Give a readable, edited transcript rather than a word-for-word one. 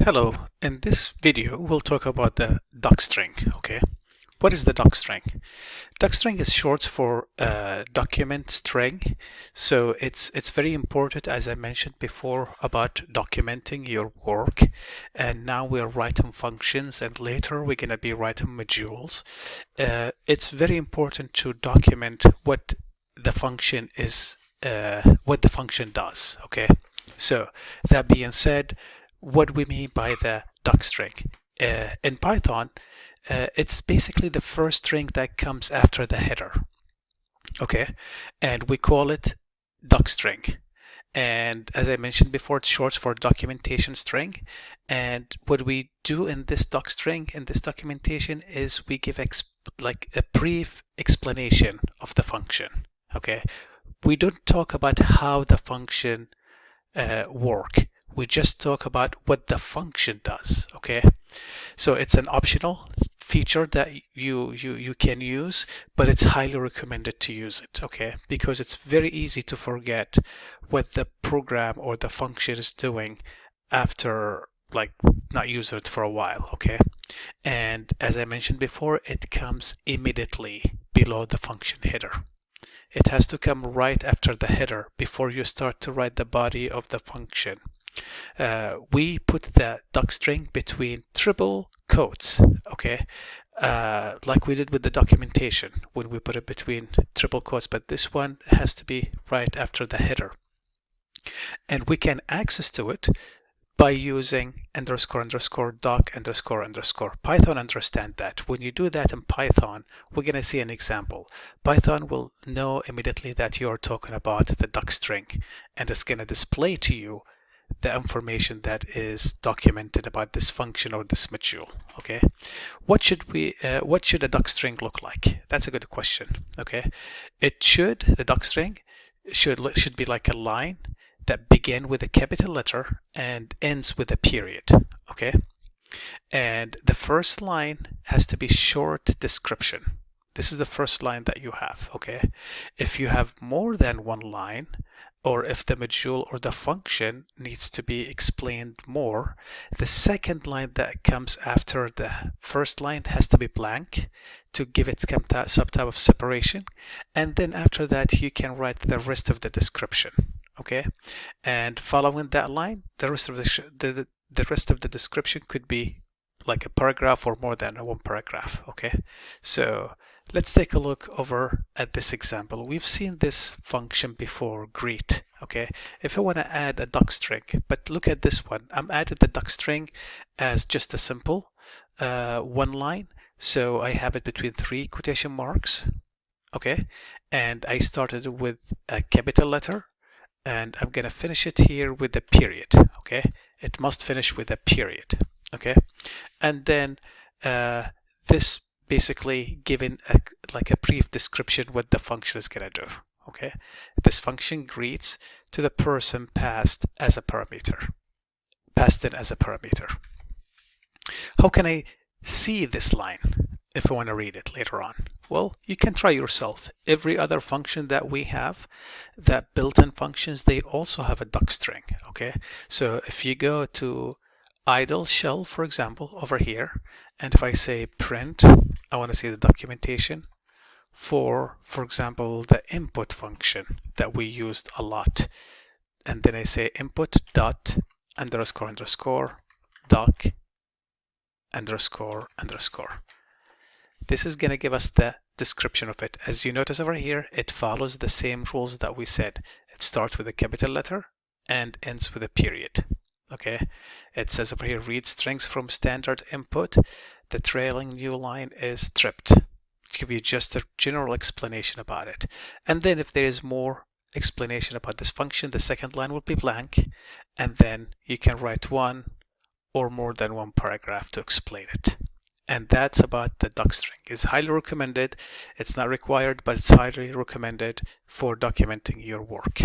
Hello, in this video we'll talk about the docstring. Okay, what is the docstring? Docstring is short for document string, so it's very important, as I mentioned before, about documenting your work. And now we're writing functions, and later we're gonna be writing modules. It's very important to document what the function is, what the function does. Okay, so that being said, what we mean by the docstring. In Python, it's basically the first string that comes after the header. Okay, and we call it docstring. And as I mentioned before, it's short for documentation string. And what we do in this docstring, in this documentation, is we give like a brief explanation of the function. Okay, we don't talk about how the function work. We just talk about what the function does. Okay, so it's an optional feature that you can use, but it's highly recommended to use it. Okay, because it's very easy to forget what the program or the function is doing after like not using it for a while. Okay, and as I mentioned before, it comes immediately below the function header. It has to come right after the header before you start to write the body of the function. We put the docstring between triple quotes, okay, like we did with the documentation when we put it between triple quotes, but this one has to be right after the header. And we can access to it by using __doc__. Python understand that. When you do that in Python, we're going to see an example. Python will know immediately that you're talking about the docstring, and it's going to display to you the information that is documented about this function or this module. Okay, what should a docstring look like? That's a good question. Okay, the docstring should be like a line that begin with a capital letter and ends with a period. Okay, and the first line has to be short description. This is the first line that you have. Okay, if you have more than one line, or if the module or the function needs to be explained more, the second line that comes after the first line has to be blank to give it some type of separation. And then after that, you can write the rest of the description. Okay, and following that line, the rest of the description could be like a paragraph or more than one paragraph. Okay, so let's take a look over at this example. We've seen this function before, greet. Okay, if I want to add a docstring, but look at this one. I'm added the docstring as just a simple one line. So I have it between 3 quotation marks. Okay, and I started with a capital letter, and I'm going to finish it here with a period. Okay, it must finish with a period. Okay, and then this basically given like a brief description what the function is going to do. Okay, this function greets to the person passed in as a parameter. How can I see this line if I want to read it later on? Well, you can try yourself. Every other function that we have, that built-in functions, they also have a docstring. Okay, so if you go to idle shell, for example, over here, and if I say print, I want to see the documentation for example, the input function that we used a lot. And then I say input dot __doc __. This is going to give us the description of it. As you notice over here, it follows the same rules that we said. It starts with a capital letter and ends with a period. Okay, it says over here, read strings from standard input. The trailing new line is stripped. To give you just a general explanation about it. And then if there is more explanation about this function, the second line will be blank, and then you can write one or more than one paragraph to explain it. And that's about the docstring. It's highly recommended. It's not required, but it's highly recommended for documenting your work.